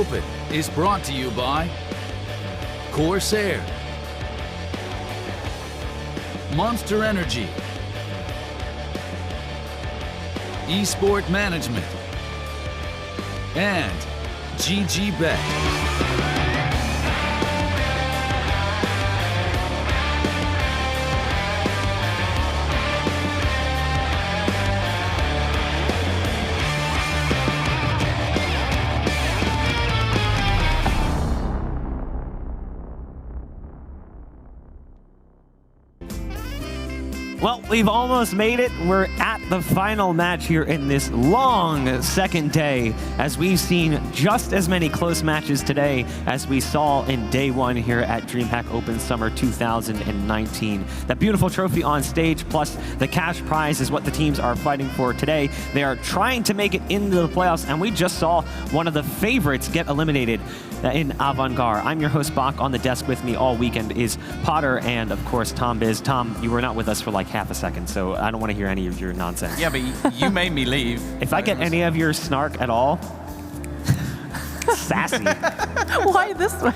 Open is brought to you by Cr4zy, Monster Energy, Esport Management, and GG Bet. Well, we've almost made it. We're at the final match here in this long second day, as we've seen just as many close matches today as we saw in day one here at DreamHack Open Summer 2019. That beautiful trophy on stage, plus the cash prize, is what the teams are fighting for today. They are trying to make it into the playoffs, and we just saw one of the favorites get eliminated in Avantgarde. I'm your host, Bach. On the desk with me all weekend is Potter and, of course, Tom Biz. Tom, you were not with us for like half a second, so I don't want to hear any of your nonsense. Yeah, but you made me leave. If I get any of your snark at all, sassy. Why this way?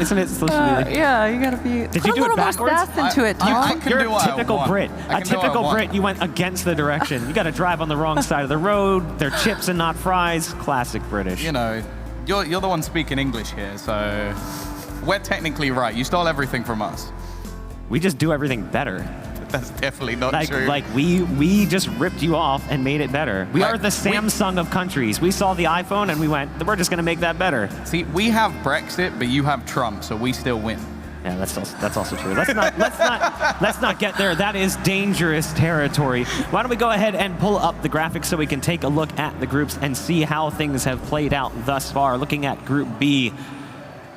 Isn't it supposed to be like... Yeah, you gotta be... Did you do it backwards? Put a little more sass into it, Tom. You're a typical Brit. A typical Brit, you went against the direction. You got to drive on the wrong side of the road. They're chips and not fries. Classic British. You know, you're the one speaking English here, so we're technically right. You stole everything from us. We just do everything better. That's definitely not true. Like we just ripped you off and made it better. We are the Samsung of countries. We saw the iPhone and we went, we're just going to make that better. See, we have Brexit, but you have Trump, so we still win. Yeah, that's also true. Let's not get there. That is dangerous territory. Why don't we go ahead and pull up the graphics so we can take a look at the groups and see how things have played out thus far. Looking at Group B.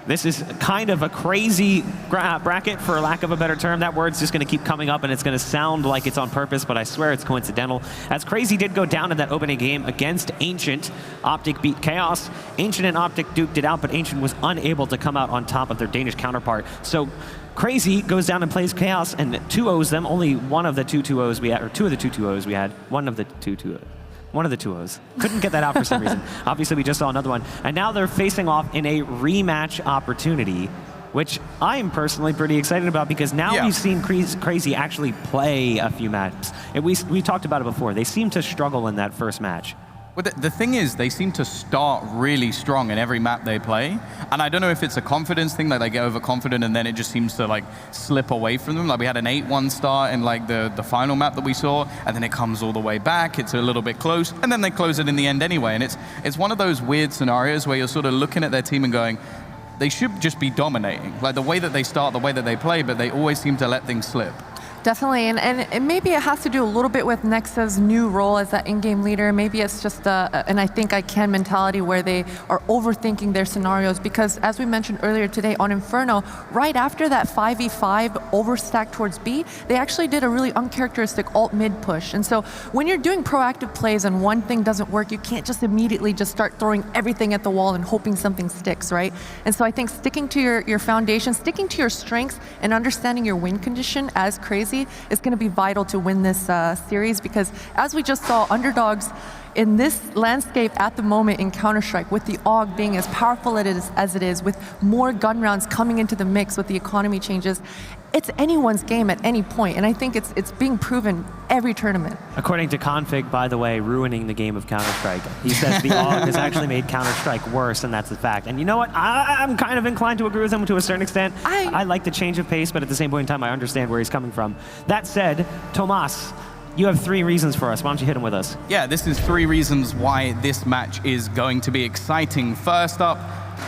This is kind of a crazy bracket, for lack of a better term. That word's just going to keep coming up, and it's going to sound like it's on purpose, but I swear it's coincidental. As Cr4zy did go down in that opening game against Ancient, Optic beat Chaos. Ancient and Optic duked it out, but Ancient was unable to come out on top of their Danish counterpart. So Cr4zy goes down and plays Chaos and 2-0s them. Only one of the two 2-0s we had, or two of the two 2-0s we had. One of the two 2-0s. One of the 2-0s. Couldn't get that out for some reason. Obviously, we just saw another one. And now they're facing off in a rematch opportunity, which I'm personally pretty excited about, because now we've seen Cr4zy actually play a few matches. We talked about it before. They seem to struggle in that first match. Well, the thing is, they seem to start really strong in every map they play. And I don't know if it's a confidence thing, like they get overconfident and then it just seems to like slip away from them. Like we had an 8-1 start in like the final map that we saw, and then it comes all the way back. It's a little bit close, and then they close it in the end anyway. And it's one of those weird scenarios where you're sort of looking at their team and going, they should just be dominating. Like the way that they start, the way that they play, but they always seem to let things slip. Definitely, and maybe it has to do a little bit with Nexa's new role as that in-game leader. Maybe it's just an I think I can mentality where they are overthinking their scenarios, because as we mentioned earlier today on Inferno, right after that 5v5 overstack towards B, they actually did a really uncharacteristic alt-mid push. And so when you're doing proactive plays and one thing doesn't work, you can't just immediately just start throwing everything at the wall and hoping something sticks, right? And so I think sticking to your foundation, sticking to your strengths, and understanding your win condition as Cr4zy is going to be vital to win this series, because as we just saw, underdogs in this landscape at the moment in Counter-Strike, with the AUG being as powerful as it is, with more gun rounds coming into the mix with the economy changes, it's anyone's game at any point, and I think it's being proven every tournament. According to Config, by the way, ruining the game of Counter-Strike. He says the AUG has actually made Counter-Strike worse, and that's the fact. And you know what? I'm kind of inclined to agree with him to a certain extent. I like the change of pace, but at the same point in time, I understand where he's coming from. That said, Tomas, you have 3 reasons for us. Why don't you hit them with us? Yeah, this is 3 reasons why this match is going to be exciting. First up,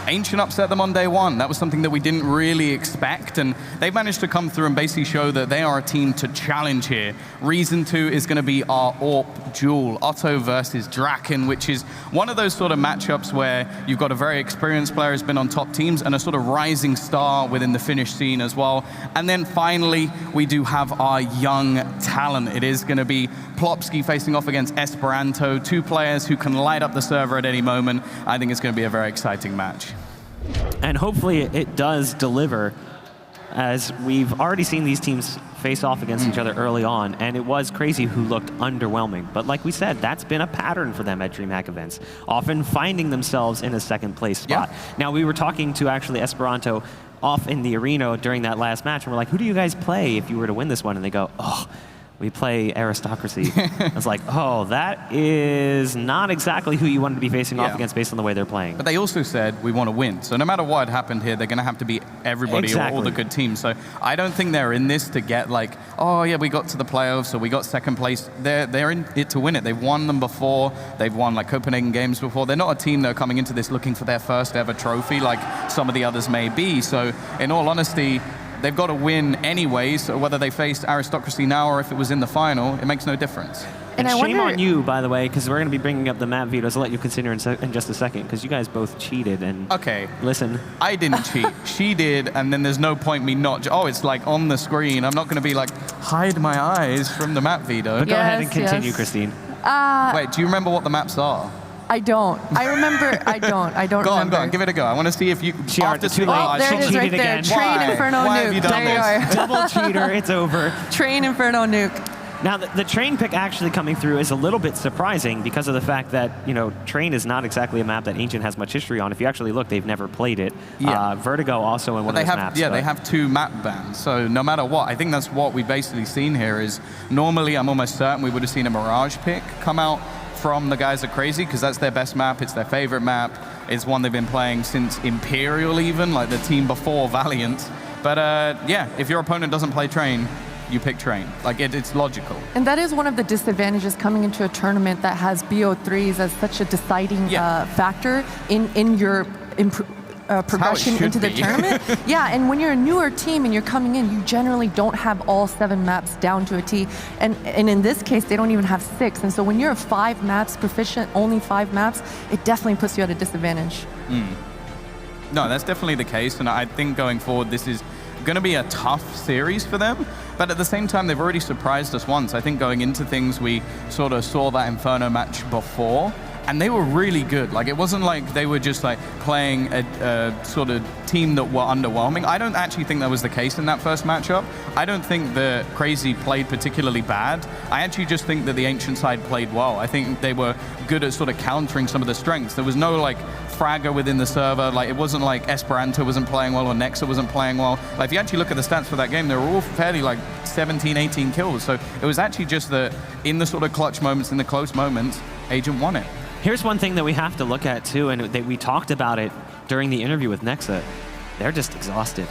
Ancient upset them on day one. That was something that we didn't really expect, and they managed to come through and basically show that they are a team to challenge here. Reason 2 is going to be our AWP duel, Otto versus Draken, which is one of those sort of matchups where you've got a very experienced player who's been on top teams and a sort of rising star within the Finnish scene as well. And then finally, we do have our young talent. It is going to be Plopsky facing off against Esperanto, 2 players who can light up the server at any moment. I think it's going to be a very exciting match. And hopefully it does deliver, as we've already seen these teams face off against each other early on, and it was Cr4zy who looked underwhelming. But like we said, that's been a pattern for them at DreamHack events, often finding themselves in a second place spot. Now, we were talking to actually Esperanto off in the arena during that last match, and we're like, who do you guys play if you were to win this one? And they go, oh, we play Aristocracy. I was like, oh, that is not exactly who you wanted to be facing off against based on the way they're playing. But they also said, we want to win. So no matter what happened here, they're going to have to beat everybody or all the good teams. So I don't think they're in this to get like, oh yeah, we got to the playoffs or we got second place. They're in it to win it. They've won them before. They've won like Copenhagen Games before. They're not a team that are coming into this looking for their first ever trophy like some of the others may be. So in all honesty, they've got to win anyway, so whether they faced Aristocracy now or if it was in the final, it makes no difference. And shame on you, by the way, because we're going to be bringing up the map vetoes. I'll let you consider in just a second, because you guys both cheated. And okay, listen, I didn't cheat. She did, and then there's no point me not. Oh, it's like on the screen. I'm not going to be like hide my eyes from the map veto. But go ahead and continue, Christine. Wait, do you remember what the maps are? I don't. I remember. I don't remember. Go on, give it a go. I want to see if you. She after too late. Oh, there it is, right there. Train Inferno Why Nuke. have you done this? Double cheater. It's over. Train Inferno Nuke. Now, the Train pick actually coming through is a little bit surprising because of the fact that, you know, Train is not exactly a map that Ancient has much history on. If you actually look, they've never played it. Vertigo also in one of those maps. Yeah, they have 2 map bans. So no matter what, I think that's what we've basically seen here is normally I'm almost certain we would have seen a Mirage pick come out from the guys at Cr4zy, because that's their best map, it's their favorite map, it's one they've been playing since Imperial even, like the team before Valiant. But yeah, if your opponent doesn't play Train, you pick Train. Like it's logical. And that is one of the disadvantages coming into a tournament that has BO3s as such a deciding factor in your progression into the tournament. Yeah, and when you're a newer team and you're coming in, you generally don't have all 7 maps down to a T. And in this case, they don't even have 6. And so when you're 5 maps proficient, only 5 maps, it definitely puts you at a disadvantage. No, that's definitely the case. And I think going forward, this is going to be a tough series for them. But at the same time, they've already surprised us once. I think going into things, we sort of saw that Inferno match before. And they were really good. Like, it wasn't like they were just like playing a sort of team that were underwhelming. I don't actually think that was the case in that first matchup. I don't think that Cr4zy played particularly bad. I actually just think that the Ancient side played well. I think they were good at sort of countering some of the strengths. There was no like fragger within the server. Like, it wasn't like Esperanto wasn't playing well or Nexa wasn't playing well. Like, if you actually look at the stats for that game, they were all fairly like 17, 18 kills. So it was actually just that in the sort of clutch moments, in the close moments, Agent won it. Here's one thing that we have to look at too, and we talked about it during the interview with Nexa. They're just exhausted.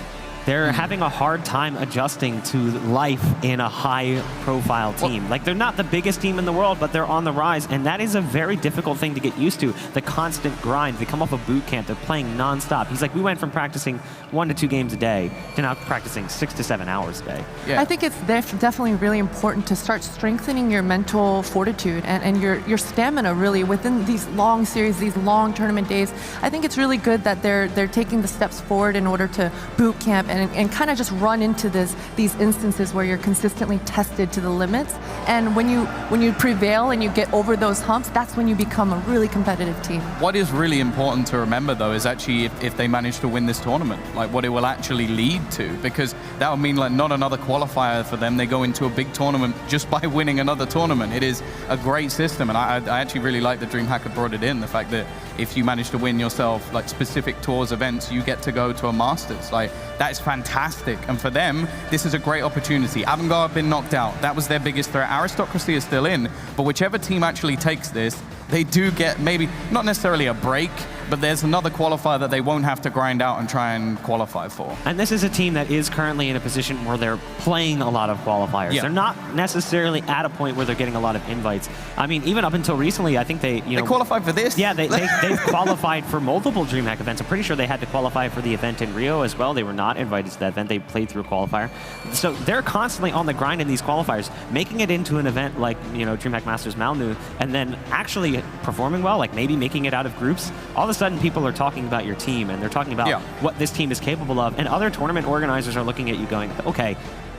They're having a hard time adjusting to life in a high-profile team. Like, they're not the biggest team in the world, but they're on the rise, and that is a very difficult thing to get used to. The constant grind. They come off of boot camp. They're playing nonstop. He's like, we went from practicing 1 to 2 games a day to now practicing 6 to 7 hours a day. I think it's definitely really important to start strengthening your mental fortitude and your stamina, really, within these long series, these long tournament days. I think it's really good that they're taking the steps forward in order to boot camp and kind of just run into these instances where you're consistently tested to the limits. And when you prevail and you get over those humps, that's when you become a really competitive team. What is really important to remember, though, is actually if they manage to win this tournament, like what it will actually lead to, because that would mean like not another qualifier for them. They go into a big tournament just by winning another tournament. It is a great system, and I actually really like that DreamHack had brought it in, the fact that if you manage to win yourself like specific tours events, you get to go to a Masters. Like, that is fantastic, and for them, this is a great opportunity. Avangard have been knocked out. That was their biggest threat. Aristocracy is still in, but whichever team actually takes this, they do get maybe not necessarily a break, but there's another qualifier that they won't have to grind out and try and qualify for. And this is a team that is currently in a position where they're playing a lot of qualifiers. Yeah. They're not necessarily at a point where they're getting a lot of invites. I mean, even up until recently, I think they qualified for this? Yeah, they've qualified for multiple DreamHack events. I'm pretty sure they had to qualify for the event in Rio as well. They were not invited to that event. They played through a qualifier. So they're constantly on the grind in these qualifiers, making it into an event like, DreamHack Masters Malnu, and then actually performing well, like maybe making it out of groups. All of a sudden, people are talking about your team, and they're talking about what this team is capable of, and other tournament organizers are looking at you going, okay,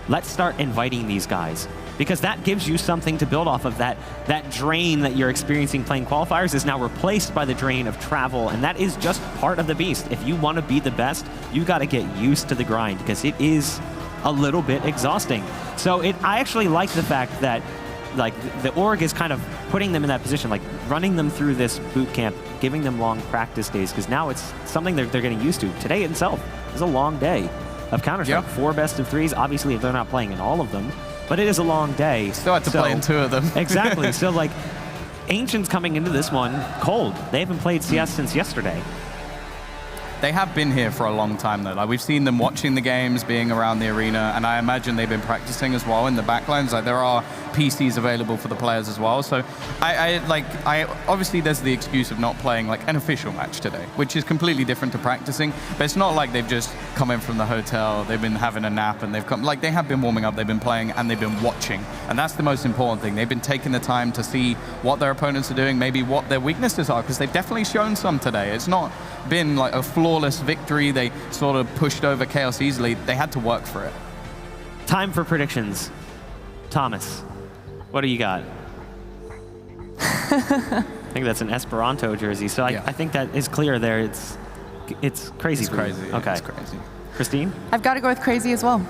let's start inviting these guys, because that gives you something to build off of. That drain that you're experiencing playing qualifiers is now replaced by the drain of travel, and that is just part of the beast. If you want to be the best, you got to get used to the grind, because it is a little bit exhausting. So I actually like the fact that like the org is kind of putting them in that position, like running them through this boot camp, giving them long practice days, because now it's something they're getting used to. Today itself is a long day of Counter-Strike. 4 best of 3s, obviously if they're not playing in all of them, but it is a long day. Still had to play in 2 of them. Exactly. So like Ancient's coming into this one cold. They haven't played CS since yesterday. They have been here for a long time, though. Like, we've seen them watching the games, being around the arena, and I imagine they've been practicing as well in the backlines. Like, there are PCs available for the players as well. So, obviously, there's the excuse of not playing like an official match today, which is completely different to practicing. But it's not like they've just come in from the hotel, they've been having a nap, and they've come. Like, they have been warming up, they've been playing, and they've been watching. And that's the most important thing. They've been taking the time to see what their opponents are doing, maybe what their weaknesses are, because they've definitely shown some today. It's not been like a flawless victory. They sort of pushed over Chaos easily. They had to work for it. Time for predictions. Thomas, what do you got? I think that's an Esperanto jersey, so I think that is clear there. It's crazy. It's crazy. Okay. It's crazy. Christine? I've got to go with Cr4zy as well.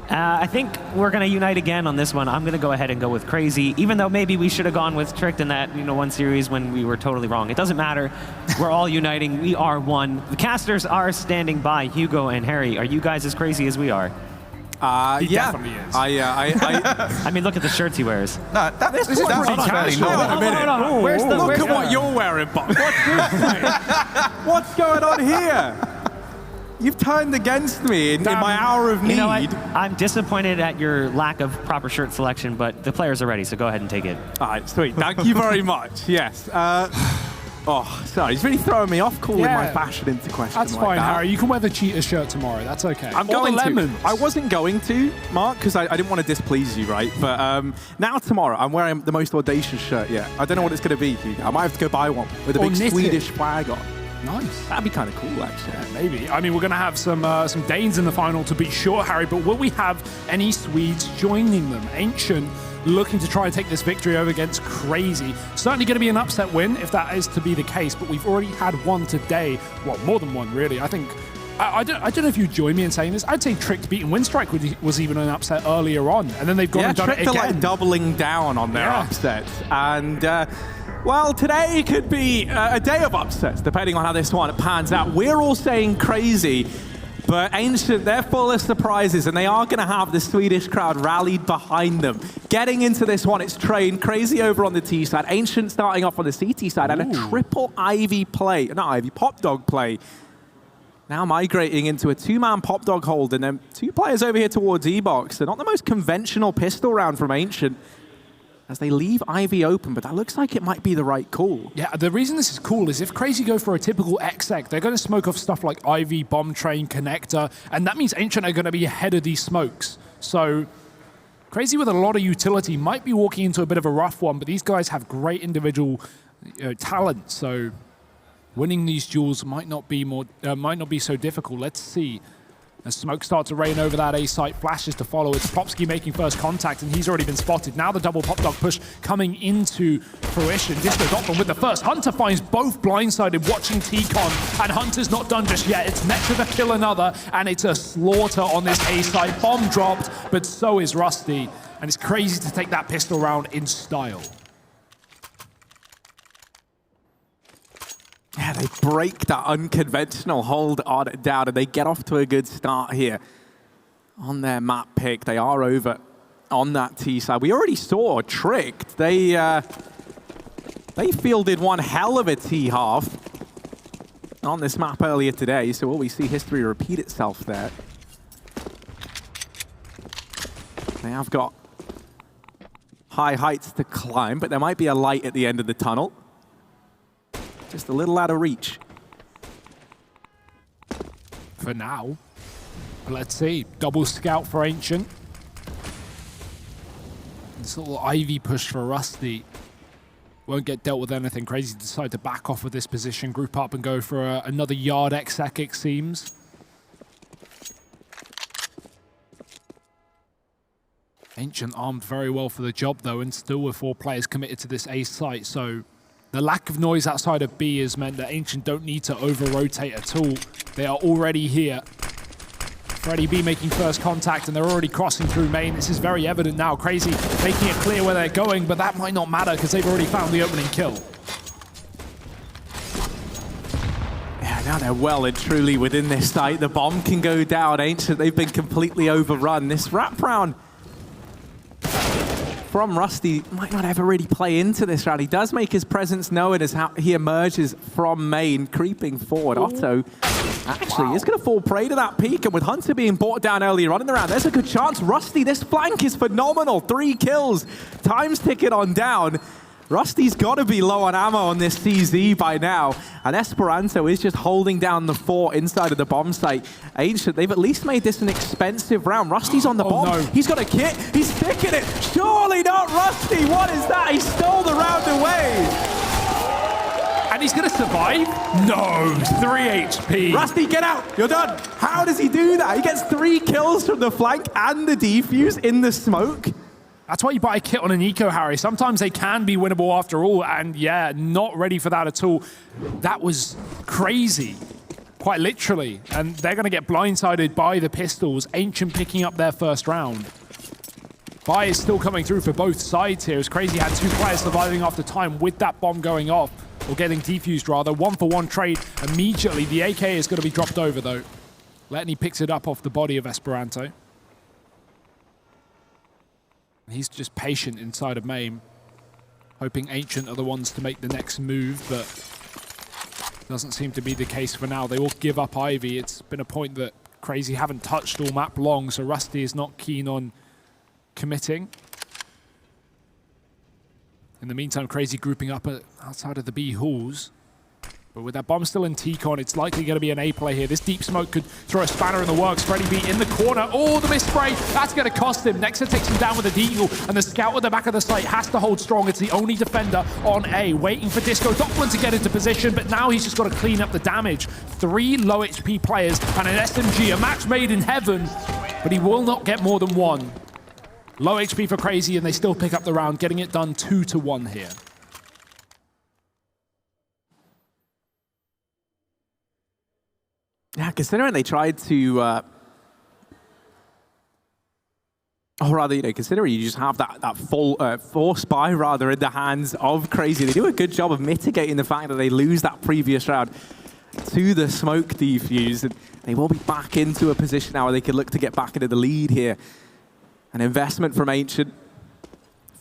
I think we're going to unite again on this one. I'm going to go ahead and go with Cr4zy, even though maybe we should have gone with Tricked in that one series when we were totally wrong. It doesn't matter. We're all uniting. We are one. The casters are standing by. Hugo and Harry, are you guys as crazy as we are? He definitely is. I mean, look at the shirts he wears. No, this is pretty casual. Look at what you're wearing, Bob. What's this, mate? What's going on here? You've turned against me in my hour of need. You know what? I'm disappointed at your lack of proper shirt selection, but the players are ready, so go ahead and take it. All right, sweet. Thank you very much. Yes. Oh, sorry. He's really throwing me off calling my fashion into question. That's fine, Harry. You can wear the cheetah shirt tomorrow. That's okay. I'm going to. I wasn't going to, Mark, because I didn't want to displease you, right? But now tomorrow, I'm wearing the most audacious shirt yet. I don't know what it's going to be, Hugo. I might have to go buy one with a big Swedish flag on. Nice. That'd be kind of cool, actually. Yeah, maybe. I mean, we're going to have some Danes in the final to be sure, Harry, but will we have any Swedes joining them? Ancient looking to try and take this victory over against Cr4zy. Certainly going to be an upset win if that is to be the case, but we've already had one today. Well, more than one, really. I think, I don't know if you join me in saying this. I'd say Tricked beating Winstrike was even an upset earlier on, and then they've gone and done it again. Tricked are like doubling down on their upsets. And, well, today could be a day of upsets, depending on how this one pans out. We're all saying Cr4zy, but Ancient, they're full of surprises, and they are going to have the Swedish crowd rallied behind them. Getting into this one, it's Train, Cr4zy over on the T side, Ancient starting off on the CT side, and a triple Ivy play, not Ivy, Pop Dog play. Now migrating into a 2-man Pop Dog hold, and then 2 players over here towards E-Box. They're not the most conventional pistol round from Ancient, as they leave Ivy open, but that looks like it might be the right call. Yeah, the reason this is cool is if Cr4zy go for a typical exec, they're going to smoke off stuff like Ivy, Bomb Train, Connector, and that means Ancient are going to be ahead of these smokes. So Cr4zy with a lot of utility might be walking into a bit of a rough one, but these guys have great individual talent, so winning these duels might not be so difficult. Let's see. As smoke starts to rain over that A site, flashes to follow. It's Popsky making first contact, and he's already been spotted. Now the double Pop Dog push coming into fruition. Disco Doctor with the first. Hunter finds both blindsided, watching T-Con, and Hunter's not done just yet. It's Nectar to kill another, and it's a slaughter on this A site. Bomb dropped, but so is Rusty, and it's Cr4zy to take that pistol round in style. Yeah, they break that unconventional hold on it down, and they get off to a good start here. On their map pick, they are over on that T side. We already saw Tricked. They fielded one hell of a T half on this map earlier today, so will we see history repeat itself there? They have got high heights to climb, but there might be a light at the end of the tunnel. Just a little out of reach. For now. Let's see. Double scout for Ancient. This little Ivy push for Rusty won't get dealt with anything. Cr4zy decide to back off with this position, group up and go for another yard exec, it seems. Ancient armed very well for the job though, and still with 4 players committed to this A site, so the lack of noise outside of B has meant that Ancient don't need to over-rotate at all. They are already here. Freddy B making first contact, and they're already crossing through main. This is very evident now. Cr4zy making it clear where they're going, but that might not matter because they've already found the opening kill. Yeah, now they're well and truly within this site. The bomb can go down. Ancient, they've been completely overrun. This wraparound from Cr4zy might not ever really play into this round. He does make his presence known as how he emerges from main, creeping forward. Otto actually is going to fall prey to that peak, and with Hunter being brought down earlier on in the round, there's a good chance. Cr4zy, this flank is phenomenal. 3 kills, time's ticking on down. Cr4zy's got to be low on ammo on this CZ by now, and Esperanto is just holding down the fort inside of the bomb site. Ancient, they've at least made this an expensive round. Cr4zy's on the bomb. No. He's got a kit. He's sticking it. Surely not Cr4zy. What is that? He stole the round away. And he's going to survive? No, 3 HP. Cr4zy, get out. You're done. How does he do that? He gets 3 kills from the flank and the defuse in the smoke. That's why you buy a kit on an eco, Harry. Sometimes they can be winnable after all, and yeah, not ready for that at all. That was crazy, quite literally. And they're going to get blindsided by the pistols. Ancient picking up their first round. Buy is still coming through for both sides here, as Cr4zy had 2 players surviving after time with that bomb going off, or getting defused rather. 1-for-1 trade immediately. The AK is going to be dropped over though. Letney picks it up off the body of Esperanto. He's just patient inside of main, hoping Ancient are the ones to make the next move, but doesn't seem to be the case for now. They will give up Ivy. It's been a point that Cr4zy haven't touched all map long, so Cr4zy is not keen on committing. In the meantime, Cr4zy grouping up outside of the B halls. But with that bomb still in T-Con, it's likely going to be an A play here. This deep smoke could throw a spanner in the works. Freddy B in the corner. Oh, the miss spray. That's going to cost him. Nexa takes him down with a deagle, and the scout at the back of the site has to hold strong. It's the only defender on A, waiting for Disco Doppler to get into position, but now he's just got to clean up the damage. 3 low HP players and an SMG, a match made in heaven, but he will not get more than 1. Low HP for Cr4zy, and they still pick up the round, getting it done 2-1 here. Yeah, considering they tried to, or rather, considering you just have that full force buy rather in the hands of Cr4zy, they do a good job of mitigating the fact that they lose that previous round to the smoke defuse, and they will be back into a position now where they can look to get back into the lead here. An investment from Ancient.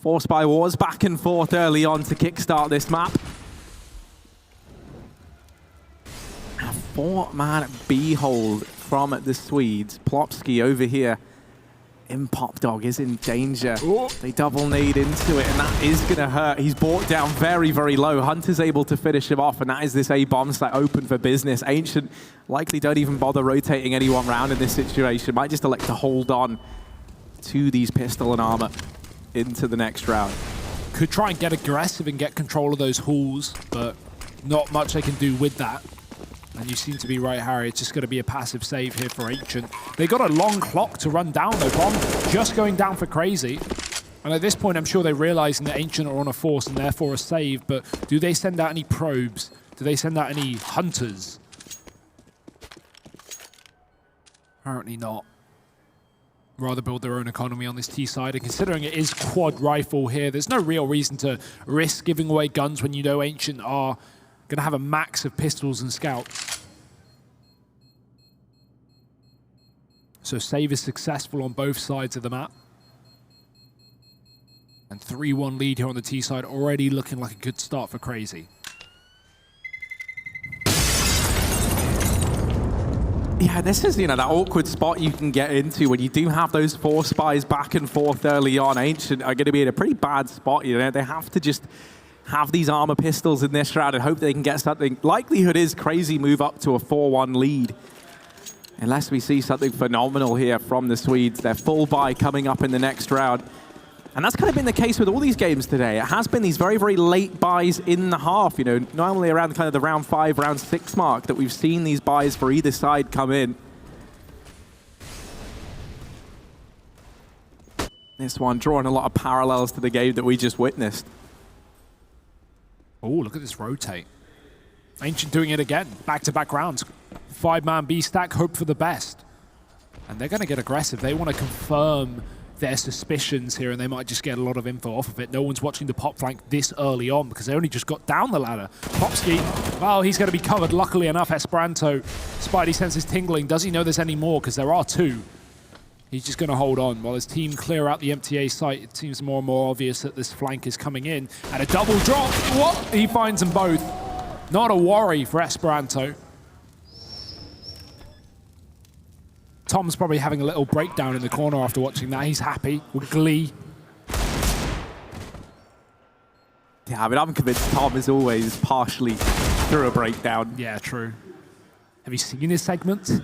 Force buy was back and forth early on to kickstart this map. 4-man B hold from the Swedes. Plopsky over here in Pop Dog is in danger. Ooh. They double nade into it, and that is going to hurt. He's brought down very, very low. Hunter's able to finish him off, and that is this A bomb site open for business. Ancient likely don't even bother rotating anyone round in this situation. Might just elect to hold on to these pistol and armor into the next round. Could try and get aggressive and get control of those halls, but not much they can do with that. And you seem to be right, Harry. It's just going to be a passive save here for Ancient. They got a long clock to run down, though. Bomb just going down for Cr4zy. And at this point, I'm sure they're realizing that Ancient are on a force and therefore a save. But do they send out any probes? Do they send out any hunters? Apparently not. Rather build their own economy on this T side. And considering it is quad rifle here, there's no real reason to risk giving away guns when you know Ancient are going to have a max of pistols and scouts. So save is successful on both sides of the map. And 3-1 lead here on the T side, already looking like a good start for Cr4zy. Yeah, this is, that awkward spot you can get into when you do have those 4 spies back and forth early on. Ancient are going to be in a pretty bad spot, They have to just have these armor pistols in this round and hope they can get something. Likelihood is Cr4zy move up to a 4-1 lead. Unless we see something phenomenal here from the Swedes. Their full buy coming up in the next round. And that's kind of been the case with all these games today. It has been these very, very late buys in the half. Normally around kind of the round 5, round 6 mark that we've seen these buys for either side come in. This one drawing a lot of parallels to the game that we just witnessed. Oh, look at this rotate. Ancient doing it again. Back-to-back rounds. 5-man B stack, hope for the best. And they're going to get aggressive. They want to confirm their suspicions here, and they might just get a lot of info off of it. No one's watching the pop flank this early on because they only just got down the ladder. Cr4zy, well, he's going to be covered. Luckily enough, Esperanto, Spidey senses tingling. Does he know there's any more? Because there are two. He's just going to hold on while his team clear out the MTA site. It seems more and more obvious that this flank is coming in. And a double drop. What? He finds them both. Not a worry for Esperanto. Tom's probably having a little breakdown in the corner after watching that. He's happy with glee. Yeah, I mean, I'm convinced Tom is always partially through a breakdown. Yeah, true. Have you seen his segments? And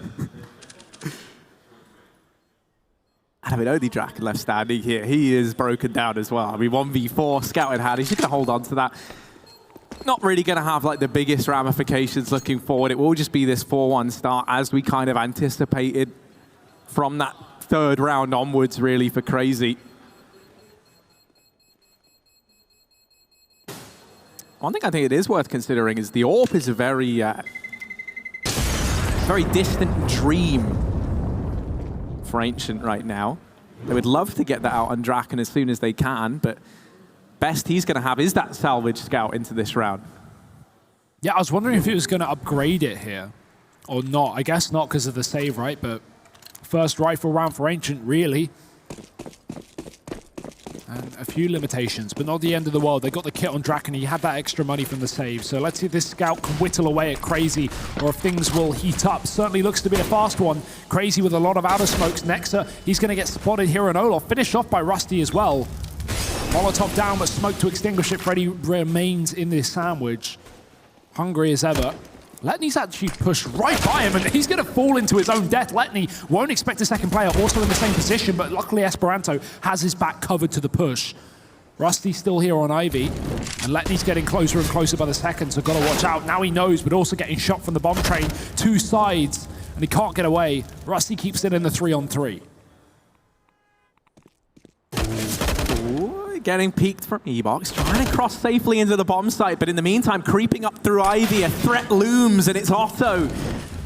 I mean, only Draken left standing here. He is broken down as well. I mean, 1v4, scout in hand. He's just going to hold on to that. Not really going to have like the biggest ramifications looking forward. It will just be this 4-1 start as we kind of anticipated from that third round onwards, really, for Cr4zy. One thing I think it is worth considering is the AWP is a very, very distant dream for Ancient right now. They would love to get that out on Draken as soon as they can, but best he's going to have is that salvage scout into this round. Yeah, I was wondering if he was going to upgrade it here or not. I guess not because of the save, right? But first rifle round for Ancient, really. And a few limitations, but not the end of the world. They got the kit on Draken. He had that extra money from the save. So let's see if this scout can whittle away at Cr4zy or if things will heat up. Certainly looks to be a fast one. Cr4zy with a lot of outer smokes. Nexa, he's going to get spotted here, and Olof finished off by Rusty as well. Molotov down, but smoke to extinguish it. Freddy remains in this sandwich. Hungry as ever. Letney's actually pushed right by him, and he's going to fall into his own death. Letney won't expect a second player also in the same position, but luckily Esperanto has his back covered to the push. Rusty's still here on Ivy, and Letney's getting closer and closer by the second, so got to watch out. Now he knows, but also getting shot from the bomb train. Two sides, and he can't get away. Rusty keeps it in the 3-on-3. Getting peeked from E-Box, trying to cross safely into the bomb site, but in the meantime, creeping up through Ivy, a threat looms, and it's Otto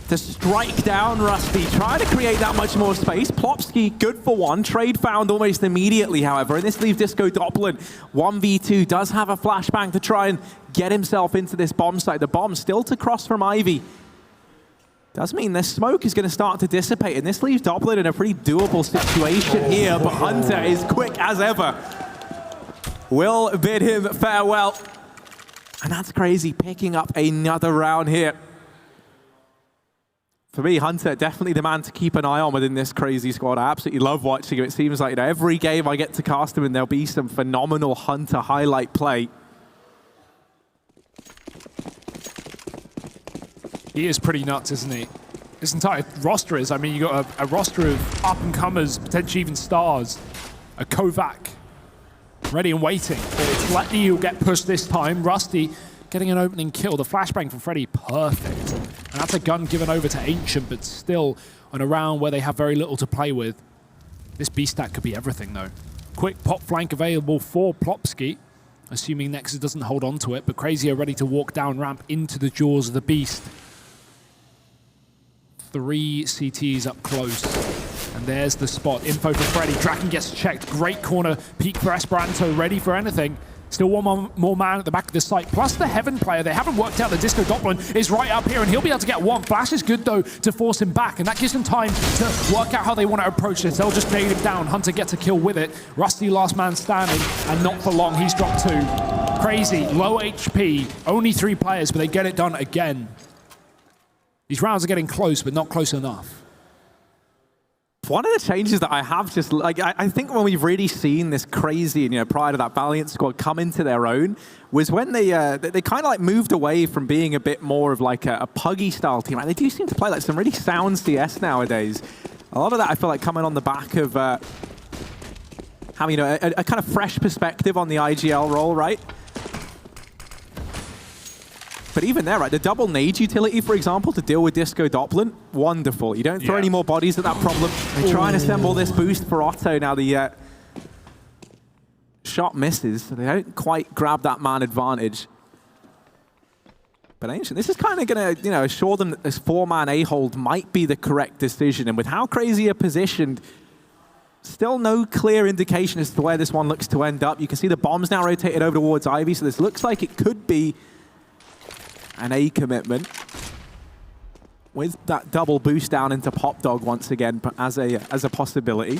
to strike down Rusty, trying to create that much more space. Cr4zy, good for one. Trade found almost immediately, however, and this leaves Disco Doppelin. 1v2, does have a flashbang to try and get himself into this bomb site. The bomb still to cross from Ivy. Does mean this smoke is going to start to dissipate, and this leaves Doppelin in a pretty doable situation here, but Hunter is quick as ever. Will bid him farewell. And that's Cr4zy picking up another round here. For me, Hunter, definitely the man to keep an eye on within this Cr4zy squad. I absolutely love watching him. It seems like, you know, every game I get to cast him and there'll be some phenomenal Hunter highlight play. He is pretty nuts, isn't he? This entire roster is. I mean, you got a roster of up-and-comers, potentially even stars. A Kovac. Ready and waiting. But it's Letney who'll get pushed this time. Rusty getting an opening kill. The flashbang from Freddy, perfect. And that's a gun given over to Ancient, but still on a round where they have very little to play with. This B-stack could be everything, though. Quick pop flank available for Cr4zy, assuming Nexus doesn't hold on to it, but Cr4zy are ready to walk down ramp into the jaws of the beast. 3 CTs up close. And there's the spot. Info for Freddy. Draken gets checked. Great corner peek for Esperanto. Ready for anything. Still one more man at the back of the site. Plus the Heaven player. They haven't worked out that Disco Doppelin is right up here, and he'll be able to get one. Flash is good, though, to force him back, and that gives them time to work out how they want to approach this. They'll just nail him down. Hunter gets a kill with it. Rusty last man standing, and not for long. He's dropped 2. Cr4zy, low HP. Only 3 players, but they get it done again. These rounds are getting close, but not close enough. One of the changes that I have just, like, I think when we've really seen this Cr4zy, you know, prior to that Valiant squad come into their own, was when they kind of like moved away from being a bit more of like a puggy style team. Like, they do seem to play like some really sound CS nowadays. A lot of that I feel like coming on the back of having, you know, a kind of fresh perspective on the IGL role, right? But even there, right, the double nade utility, for example, to deal with Disco Doppelin, wonderful. You don't throw any more bodies at that problem. They try and assemble this boost for Otto. Now the shot misses, so they don't quite grab that man advantage. But Ancient, this is kind of going to, assure them that this 4-man A-hold might be the correct decision. And with how Cr4zy are positioned, still no clear indication as to where this one looks to end up. You can see the bombs now rotated over towards Ivy, so this looks like it could be an A commitment. With that double boost down into Pop Dog once again as a possibility.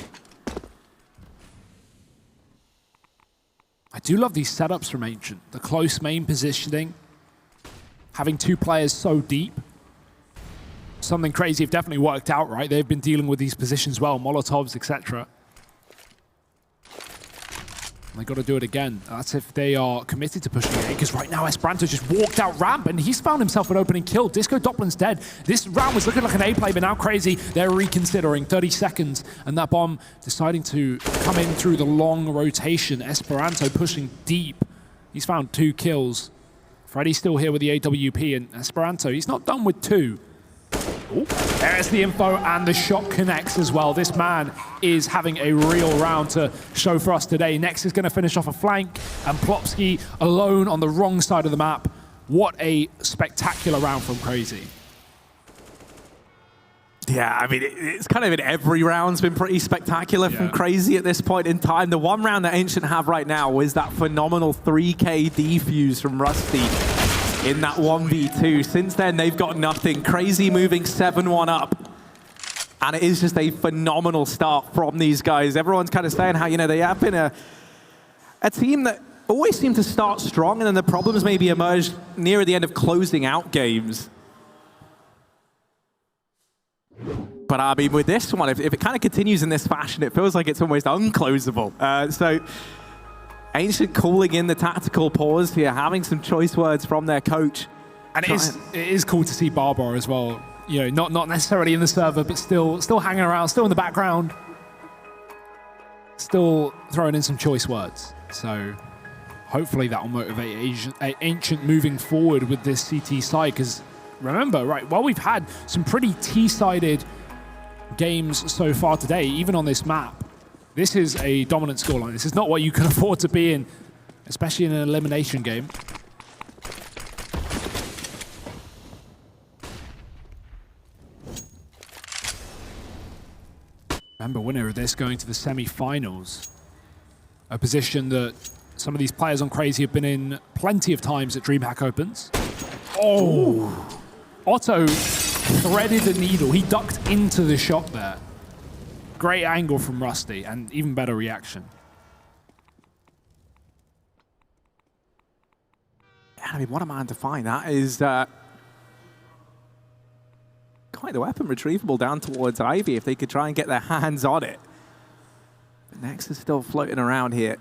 I do love these setups from Ancient. The close main positioning. Having 2 players so deep. Something Cr4zy have definitely worked out, right? They've been dealing with these positions well, Molotovs, etc. They got to do it again. That's if they are committed to pushing it, because right now Esperanto just walked out ramp and he's found himself an opening kill. Disco Doplin's dead. This round was looking like an A play, but now Cr4zy, they're reconsidering. 30 seconds, and that bomb deciding to come in through the long rotation. Esperanto pushing deep. He's found 2 kills. Freddy's still here with the AWP, and Esperanto, he's not done with 2. Ooh, there's the info, and the shot connects as well. This man is having a real round to show for us today. Next is going to finish off a flank, and Plopsky alone on the wrong side of the map. What a spectacular round from Cr4zy. Yeah, I mean, it's kind of in every round's been pretty spectacular from Cr4zy at this point in time. The one round that Ancient have right now is that phenomenal 3K defuse from Rusty in that 1v2. Since then, they've got nothing. Cr4zy moving 7-1 up. And it is just a phenomenal start from these guys. Everyone's kind of saying how, they have been a team that always seem to start strong, and then the problems maybe emerge near the end of closing out games. But I mean, with this one, if it kind of continues in this fashion, it feels like it's almost unclosable. So Ancient calling in the tactical pause here, having some choice words from their coach. And it is cool to see Barbar as well. Not necessarily in the server, but still hanging around, still in the background, still throwing in some choice words. So hopefully that will motivate Ancient moving forward with this CT side, because remember, right, while we've had some pretty T-sided games so far today, even on this map, this is a dominant scoreline. This is not what you can afford to be in, especially in an elimination game. Remember, winner of this going to the semi-finals. A position that some of these players on Cr4zy have been in plenty of times at DreamHack Opens. Oh! Otto threaded the needle. He ducked into the shot there. Great angle from Rusty, and even better reaction. I mean, what a man to find. That is quite the weapon retrievable down towards Ivy if they could try and get their hands on it. But Nex is still floating around here,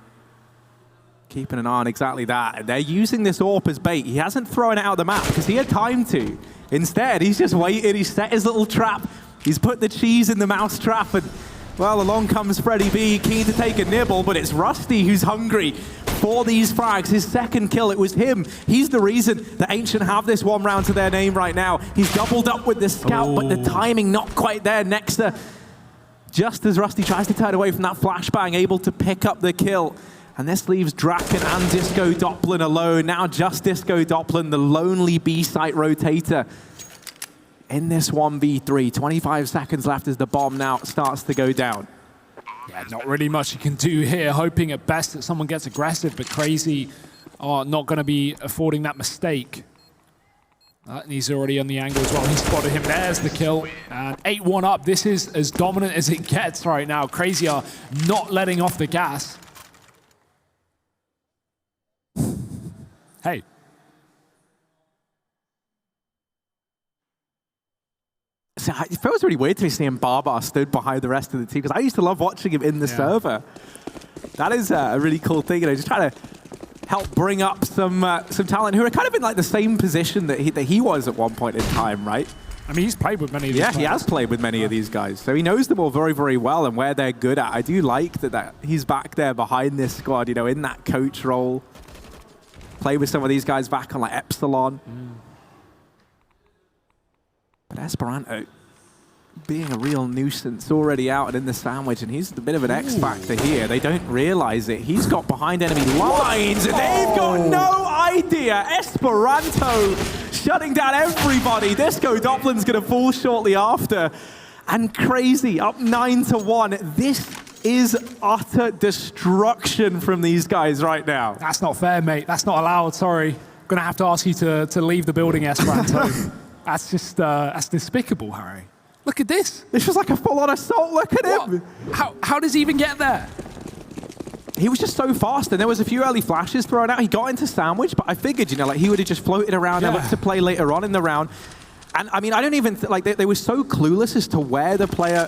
keeping an eye on exactly that. And they're using this AWP as bait. He hasn't thrown it out the map because he had time to. Instead, he's just waited. He's set his little trap. He's put the cheese in the mouse trap, and well, along comes Freddy B, keen to take a nibble, but it's Rusty who's hungry for these frags. His second kill, it was him. He's the reason that Ancient have this one round to their name right now. He's doubled up with the scout, but the timing not quite there. Nexa, just as Rusty tries to turn away from that flashbang, able to pick up the kill. And this leaves Draken and Disco Doppelin alone. Now just Disco Doppelin, the lonely B-site rotator. In this 1v3, 25 seconds left as the bomb now starts to go down. Yeah, not really much you can do here, hoping at best that someone gets aggressive, but Cr4zy are not going to be affording that mistake. And he's already on the angle as well. He spotted him. There's the kill. And 8-1 up. This is as dominant as it gets right now. Cr4zy are not letting off the gas. Hey. So it feels really weird to me seeing Barbar stood behind the rest of the team, because I used to love watching him in the server. That is a really cool thing, just trying to help bring up some talent who are kind of in like the same position that he was at one point in time, right? I mean, he's played with many of these players. He has played with many of these guys, so he knows them all very, very well and where they're good at. I do like that he's back there behind this squad, in that coach role. Play with some of these guys back on like Epsilon. But Esperanto being a real nuisance already out and in the sandwich, and he's a bit of an X factor here. They don't realize it. He's got behind enemy lines, and they've got no idea. Esperanto shutting down everybody. Disco Doplin's going to fall shortly after. And Cr4zy up 9-1. This is utter destruction from these guys right now. That's not fair, mate. That's not allowed. Sorry. I'm going to have to ask you to leave the building, Esperanto. That's just, that's despicable, Harry. Look at this. This was like a full-on assault. Look at him. How does he even get there? He was just so fast, and there was a few early flashes thrown out. He got into sandwich, but I figured, you know, like he would have just floated around and looked to play later on in the round. And I mean, I don't even, like, they were so clueless as to where the player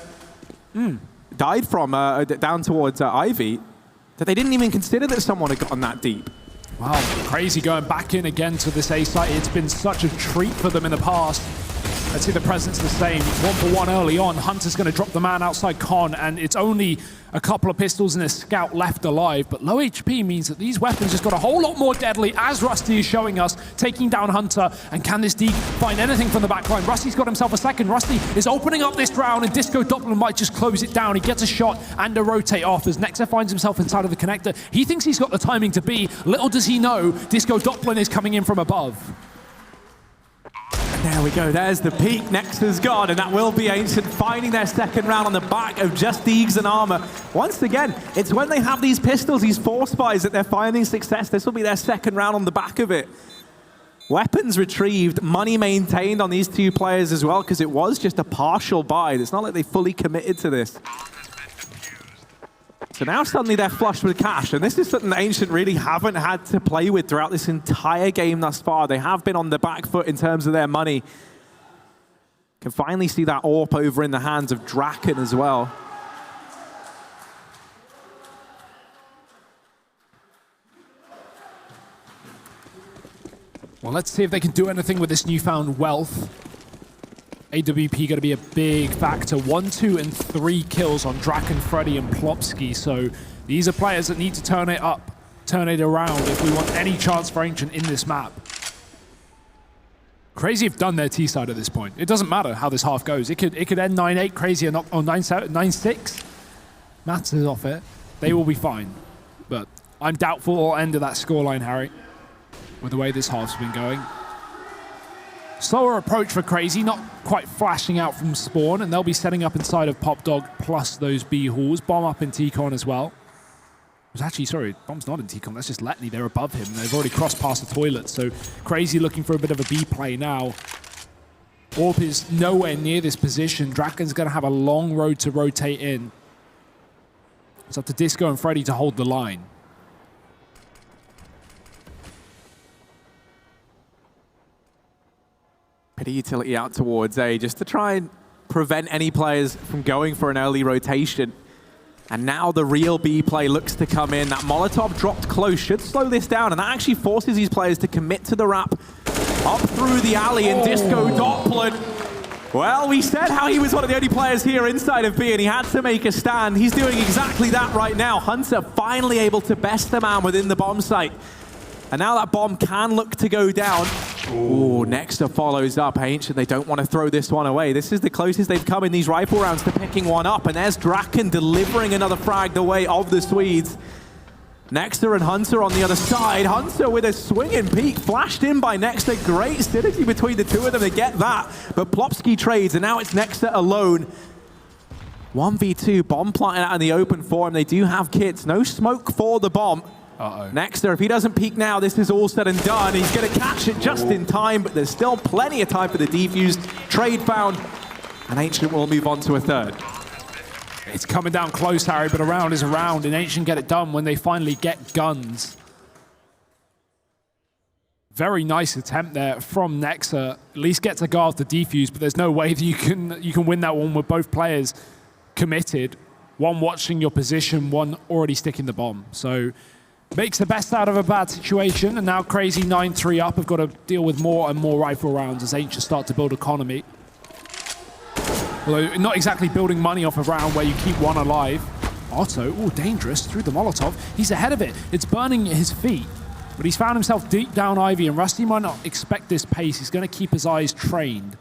died from down towards Ivy that they didn't even consider that someone had gotten that deep. Wow, Cr4zy going back in again to this A site. It's been such a treat for them in the past. Let's see the presence the same. 1-for-1 early on. Hunter's going to drop the man outside Con, and it's only a couple of pistols and a scout left alive. But low HP means that these weapons just got a whole lot more deadly, as Rusty is showing us, taking down Hunter. And can this Deke find anything from the backline? Rusty's got himself a second. Rusty is opening up this round, and Disco Doppler might just close it down. He gets a shot and a rotate off as Nexa finds himself inside of the connector. He thinks he's got the timing to be. Little does he know, Disco Doppler is coming in from above. There we go, there's the peak. Nexa's gone, and that will be Ancient finding their second round on the back of just Deegs and Armor. Once again, it's when they have these pistols, these force buys, that they're finding success. This will be their second round on the back of it. Weapons retrieved, money maintained on these two players as well, because it was just a partial buy. It's not like they fully committed to this. So now suddenly they're flush with cash, and this is something that Ancient really haven't had to play with throughout this entire game thus far. They have been on the back foot in terms of their money. Can finally see that AWP over in the hands of Draken as well. Well, let's see if they can do anything with this newfound wealth. AWP going to be a big factor. 1, 2, and 3 kills on Draken, Freddy, and Plopsky. So these are players that need to turn it up, turn it around if we want any chance for Ancient in this map. Cr4zy have done their T side at this point. It doesn't matter how this half goes. It could end 9-8, Cr4zy or 9-6. Mats is off it. They will be fine. But I'm doubtful it'll end at that scoreline, Harry, with the way this half's been going. Slower approach for Cr4zy, not quite flashing out from spawn, and they'll be setting up inside of Pop Dog plus those B halls. Bomb up in T-Con as well. It was actually, sorry, Bomb's not in T-Con, that's just Letney. They're above him. They've already crossed past the toilet, so Cr4zy looking for a bit of a B play now. AWP is nowhere near this position. Draken's going to have a long road to rotate in. It's up to Disco and Freddy to hold the line. Bit of utility out towards A, just to try and prevent any players from going for an early rotation. And now the real B play looks to come in. That Molotov dropped close should slow this down, and that actually forces these players to commit to the wrap up through the alley. And Disco Doppler, well, we said how he was one of the only players here inside of B, and he had to make a stand. He's doing exactly that right now. Hunter finally able to best the man within the bomb site. And now that bomb can look to go down. Ooh, Nexa follows up. Ancient, they don't want to throw this one away. This is the closest they've come in these rifle rounds to picking one up. And there's Draken delivering another frag the way of the Swedes. Nexa and Hunter on the other side. Hunter with a swinging peek, flashed in by Nexa. Great synergy between the two of them to get that. But Plopsky trades, and now it's Nexa alone. 1v2, bomb planted out in the open for him. They do have kits. No smoke for the bomb. Nexa, if he doesn't peek now, this is all said and done. He's going to catch it just in time, but there's still plenty of time for the defuse. Trade found, and Ancient will move on to a third. It's coming down close, Harry, but a round is a round, and Ancient get it done when they finally get guns. Very nice attempt there from Nexa. At least gets a guard to defuse, but there's no way that you can win that one with both players committed. One watching your position, one already sticking the bomb. So makes the best out of a bad situation, and now Cr4zy 9-3 up. Have got to deal with more and more rifle rounds as Ancient start to build economy. Although not exactly building money off a round where you keep one alive. Otto, oh, dangerous, through the Molotov. He's ahead of it. It's burning at his feet, but he's found himself deep down Ivy, and Rusty might not expect this pace. He's going to keep his eyes trained.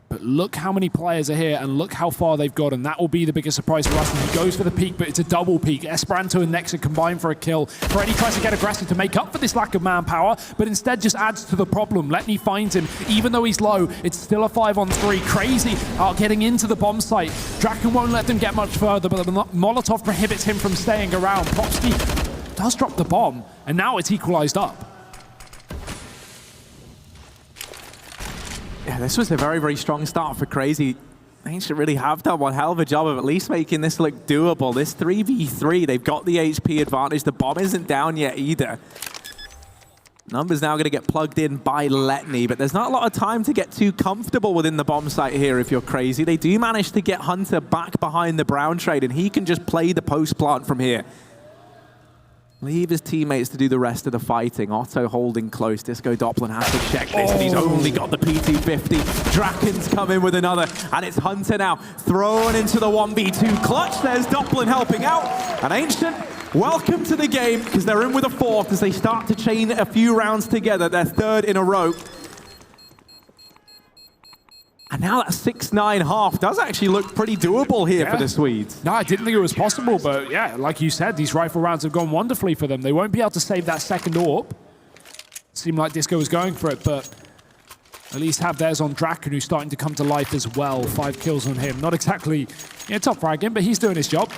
But look how many players are here and look how far they've got, and that will be the biggest surprise for us. And he goes for the peek, but it's a double peek. Esperanto and Nexa combine for a kill. Freddy tries to get aggressive to make up for this lack of manpower, but instead just adds to the problem. Letney finds him. Even though he's low, it's still a 5-on-3. Cr4zy are getting into the bomb site. Draken won't let them get much further, but the Molotov prohibits him from staying around. Plopsky does drop the bomb, and now it's equalized up. Yeah, this was a very, very strong start for Cr4zy. Ancient really have done one hell of a job of at least making this look doable. This 3v3, they've got the HP advantage. The bomb isn't down yet either. Number's now going to get plugged in by Letney, but there's not a lot of time to get too comfortable within the bomb site here if you're Cr4zy. They do manage to get Hunter back behind the Brown trade, and he can just play the post plant from here. Leave his teammates to do the rest of the fighting. Otto holding close. Disco Doppler has to check this, and he's only got the P250. Draken's come in with another, and it's Hunter now thrown into the 1v2 clutch. There's Doppler helping out, and Ancient, welcome to the game, because they're in with a fourth as they start to chain a few rounds together. Their third in a row. And now that 6-9 half does actually look pretty doable here for the Swedes. No, I didn't think it was possible, but yeah, like you said, these rifle rounds have gone wonderfully for them. They won't be able to save that second AWP. Seemed like Disco was going for it, but at least have theirs on Draken, who's starting to come to life as well. 5 kills on him. Not exactly top fragging, but he's doing his job.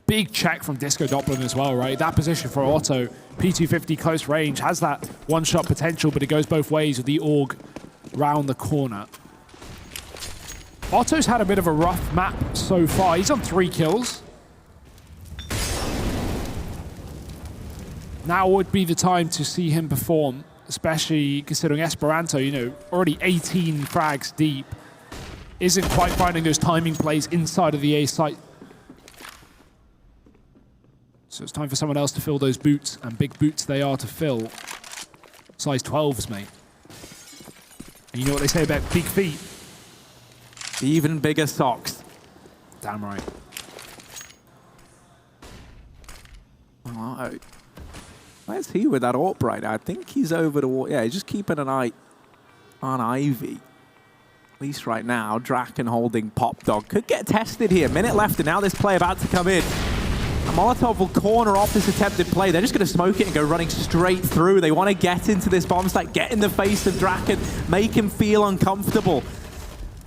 Big check from Disco Doppler as well, right? That position for Otto, P250 close range, has that one-shot potential, but it goes both ways with the AUG round the corner. Otto's had a bit of a rough map so far. He's on 3 kills. Now would be the time to see him perform, especially considering Esperanto, already 18 frags deep, isn't quite finding those timing plays inside of the A site. So it's time for someone else to fill those boots, and big boots they are to fill. Size 12s, mate. And you know what they say about big feet? Even bigger socks. Damn right. Oh, where's he with that AWP right now? I think he's over the wall. Yeah, he's just keeping an eye on Ivy. At least right now, Draken holding Pop Dog. Could get tested here. Minute left, and now this play about to come in. A Molotov will corner off this attempted play. They're just going to smoke it and go running straight through. They want to get into this bomb site, get in the face of Draken, make him feel uncomfortable.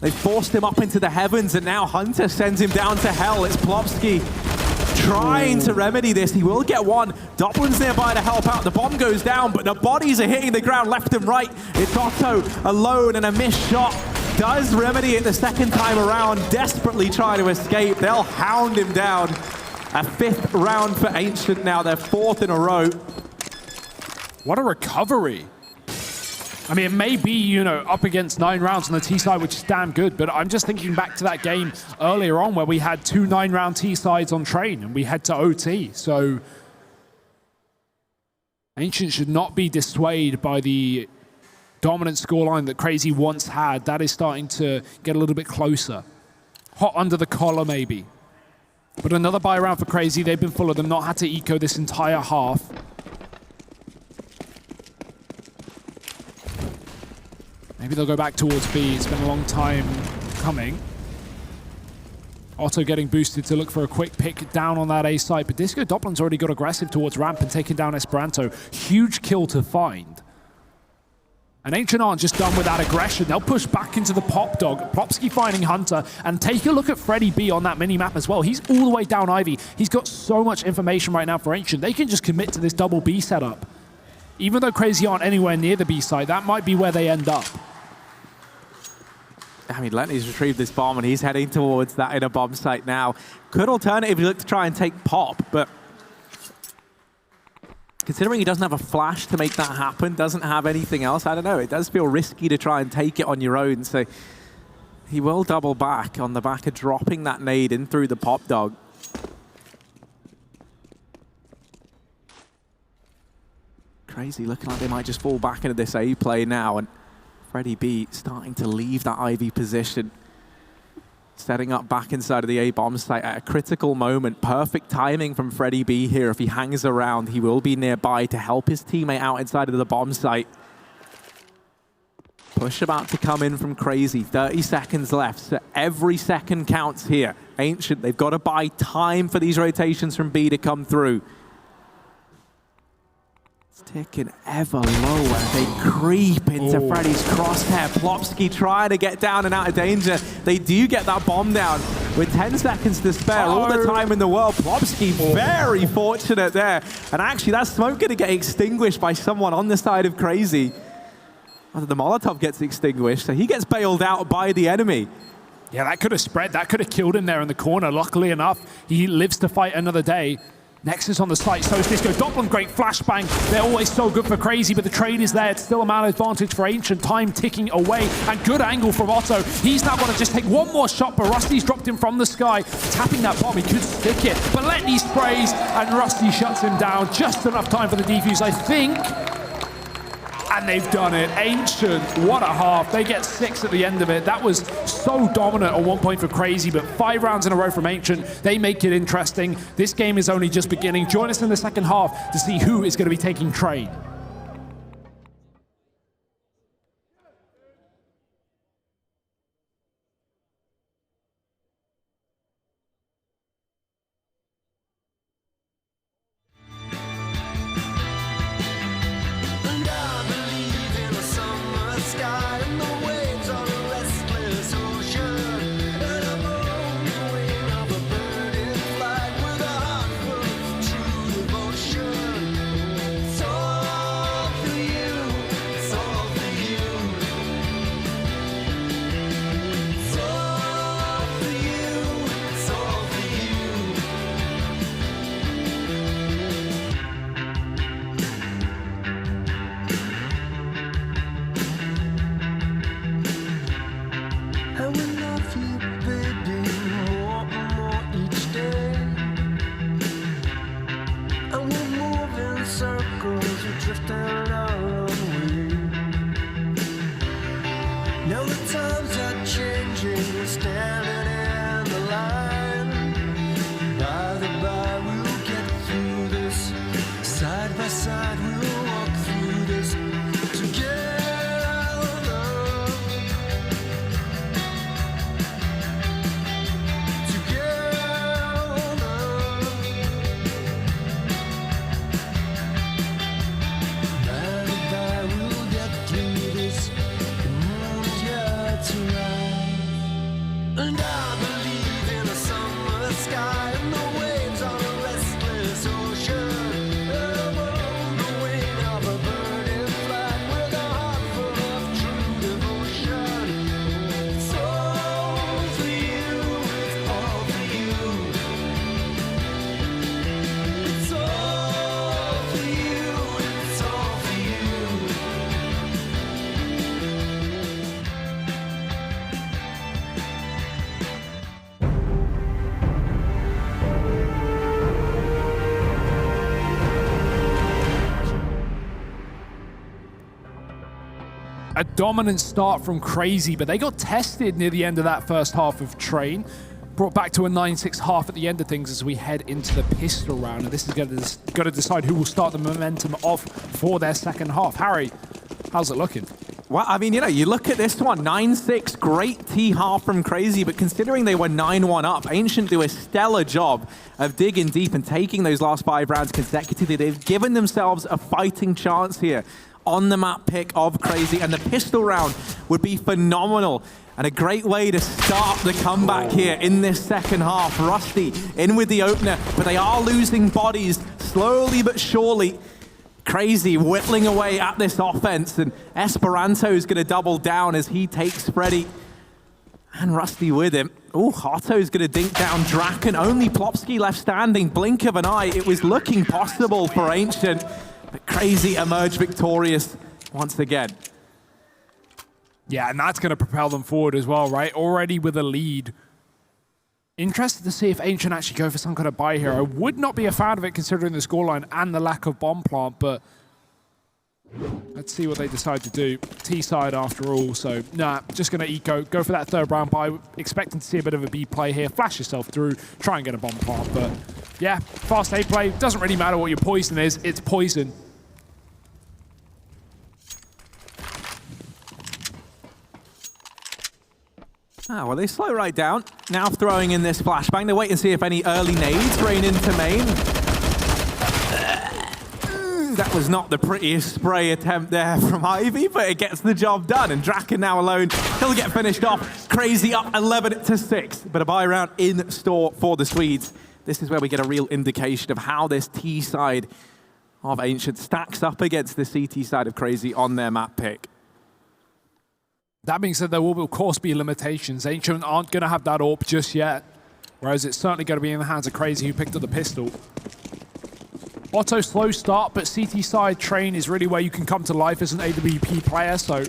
They forced him up into the heavens, and now Hunter sends him down to hell. It's Plopsky trying to remedy this. He will get one. Doppler's nearby to help out. The bomb goes down, but the bodies are hitting the ground left and right. It's Otto alone, and a missed shot does remedy it the second time around, desperately trying to escape. They'll hound him down. A 5th round for Ancient now, their 4th in a row. What a recovery. I mean, it may be, up against 9 rounds on the T side, which is damn good, but I'm just thinking back to that game earlier on where we had 2 9-round T sides on train and we head to OT. So Ancient should not be dissuaded by the dominant scoreline that Cr4zy once had. That is starting to get a little bit closer. Hot under the collar, maybe. But another buy round for Cr4zy. They've been full of them, not had to eco this entire half. Maybe they'll go back towards B. It's been a long time coming. Otto getting boosted to look for a quick pick down on that A site, but Disco Doppler's already got aggressive towards ramp and taking down Esperanto. Huge kill to find. And Ancient aren't just done with that aggression. They'll push back into the Pop Dog. Plopsky finding Hunter, and take a look at Freddy B on that mini-map as well. He's all the way down Ivy. He's got so much information right now for Ancient. They can just commit to this double B setup. Even though Cr4zy aren't anywhere near the B site, that might be where they end up. I mean, Letney's retrieved this bomb, and he's heading towards that inner bomb site now. Could alternatively look to try and take Pop, but considering he doesn't have a flash to make that happen, doesn't have anything else, I don't know. It does feel risky to try and take it on your own, so he will double back on the back of dropping that nade in through the Pop Dog. Cr4zy looking like they might just fall back into this A play now, and Freddy B starting to leave that Ivy position. Setting up back inside of the A bomb site at a critical moment. Perfect timing from Freddy B here. If he hangs around, he will be nearby to help his teammate out inside of the bomb site. Push about to come in from Cr4zy. 30 seconds left, so every second counts here. Ancient, they've got to buy time for these rotations from B to come through. It's ticking ever lower. They creep into Freddy's crosshair. Plopsky trying to get down and out of danger. They do get that bomb down with 10 seconds to spare. All the time in the world. Plopsky very fortunate there. And actually, that smoke going to get extinguished by someone on the side of Cr4zy. The Molotov gets extinguished, so he gets bailed out by the enemy. Yeah, that could have spread. That could have killed him there in the corner. Luckily enough, he lives to fight another day. Nexus on the site, so is Disco. Doppelin, great flashbang. They're always so good for Cr4zy, but the trade is there. It's still a man advantage for Ancient. Time ticking away, and good angle from Otto. He's now got to just take one more shot, but Rusty's dropped him from the sky. Tapping that bomb, he could stick it, but Letney sprays, and Rusty shuts him down. Just enough time for the defuse, I think. And they've done it. Ancient, what a half. They get 6 at the end of it. That was so dominant at one point for Cr4zy, but 5 rounds in a row from Ancient. They make it interesting. This game is only just beginning. Join us in the second half to see who is going to be taking trade. A dominant start from Cr4zy, but they got tested near the end of that first half of Train. Brought back to a 9-6 half at the end of things as we head into the pistol round. And this is going to decide who will start the momentum off for their second half. Harry, how's it looking? Well, I mean, you know, you look at this one, 9-6, great T half from Cr4zy, but considering they were 9-1 up, Ancient do a stellar job of digging deep and taking those last 5 rounds consecutively. They've given themselves a fighting chance here on the map pick of Cr4zy, and the pistol round would be phenomenal and a great way to start the comeback here in this second half. Rusty in with the opener, but they are losing bodies slowly but surely. Cr4zy whittling away at this offense, and Esperanto is going to double down as he takes Freddy. And Rusty with him. Oh, Otto's going to dink down Draken. Only Plopsky left standing. Blink of an eye. It was looking possible for Ancient, but Cr4zy emerged victorious once again. Yeah, and that's going to propel them forward as well, right? Already with a lead. Interested to see if Ancient actually go for some kind of buy here. I would not be a fan of it considering the scoreline and the lack of bomb plant, but let's see what they decide to do. T-side after all, so nah, just going to eco. Go for that third round buy. Expecting to see a bit of a B play here. Flash yourself through, try and get a bomb plant, but yeah, fast A play. Doesn't really matter what your poison is, it's poison. Ah, well, they slow right down. Now throwing in this flashbang. They wait and see if any early nades rain into main. That was not the prettiest spray attempt there from Ivy, but it gets the job done. And Draken now alone. He'll get finished off. Crazy up 11-6, but a buy round in store for the Swedes. This is where we get a real indication of how this T side of Ancient stacks up against the CT side of Cr4zy on their map pick. That being said, there will, of course, be limitations. Ancient aren't going to have that AWP just yet, whereas it's certainly going to be in the hands of Cr4zy, who picked up the pistol. Otto, slow start, but CT side train is really where you can come to life as an AWP player, so